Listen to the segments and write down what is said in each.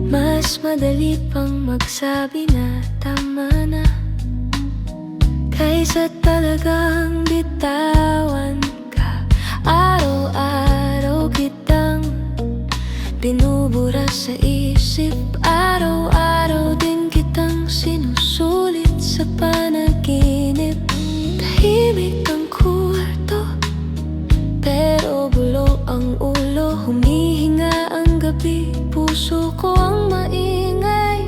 Mas madali pang magsabi na tama na kaysa talagang bitawan ka. Araw-araw kitang binubura sa isip, araw-araw din kitang sinusulit sa panaginip. Tahimik ang kwarto, pero bulo ang ulo. Humihinga ang gabi, puso ko ang maingay.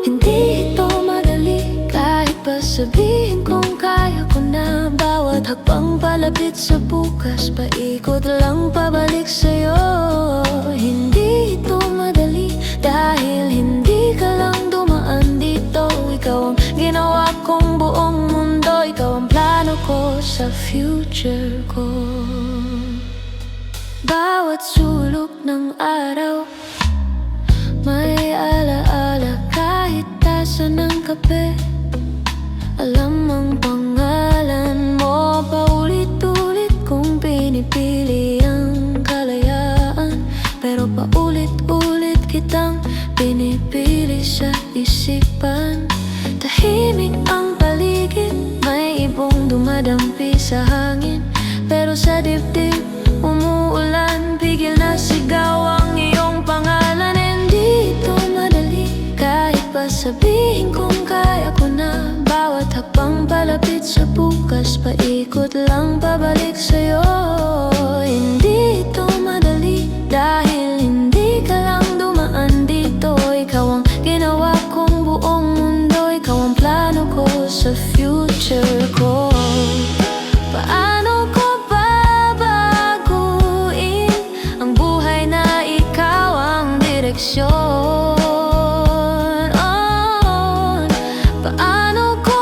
Hindi ito madali, kahit pa sabihin kong kaya ko na. Bawat hakbang palapit sa bukas, paikot lang pabalik sa'yo. Hindi ito madali, dahil hindi ka lang dumaan dito. Ikaw ang ginawa kong buong mundo, ikaw ang plano ko sa future ko. Bawat sulok ng araw may alaala, kahit tasa ng kape. Alam ang pangalan mo, paulit-ulit kong pinipili ang kalayaan. Pero paulit-ulit kitang pinipili sa isipan. Tahimik ang paligid, may ibong dumadampi sa hangin. Pero sa dibdib umuulan, pigil na sigaw ang iyong pangalan. Hindi ito madali, kahit pa sabihin kong kaya ko na. Bawat hakbang palapit sa bukas, paikot lang pabalik sa'yo. Hindi ito madali, dahil hindi ka lang dumaan dito. Ikaw ang ginawa kong buong mundo, ikaw ang plano ko sa future ko. Paano ko babaguin ang buhay na ikaw ang direksyon? Paano ko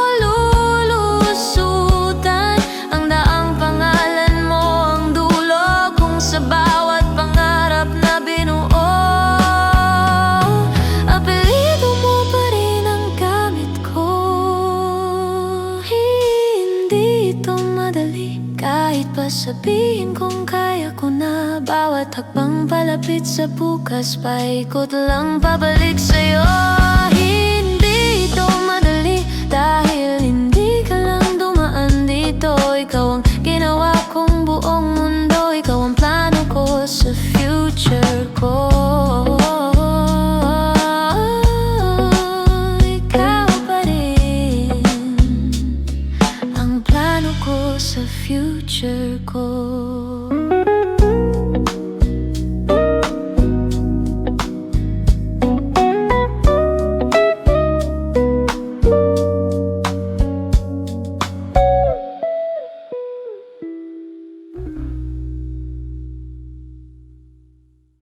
lulusutan ang daang pangalan mo ang dulo, kung sa bawat pangarap na binuo apelyido mo pa rin ang gamit ko. Hindi ito madali, kahit pa sabihin kong kaya ko na. Bawat hakbang palapit sa bukas, paikot lang pabalik sa'yo. Hindi ito madali, dahil hindi ka lang dumaan dito. Ikaw ang ginawa kong buong mundo, ikaw ang plano ko sa future ko. Ikaw pa rin ang plano ko sa future ko.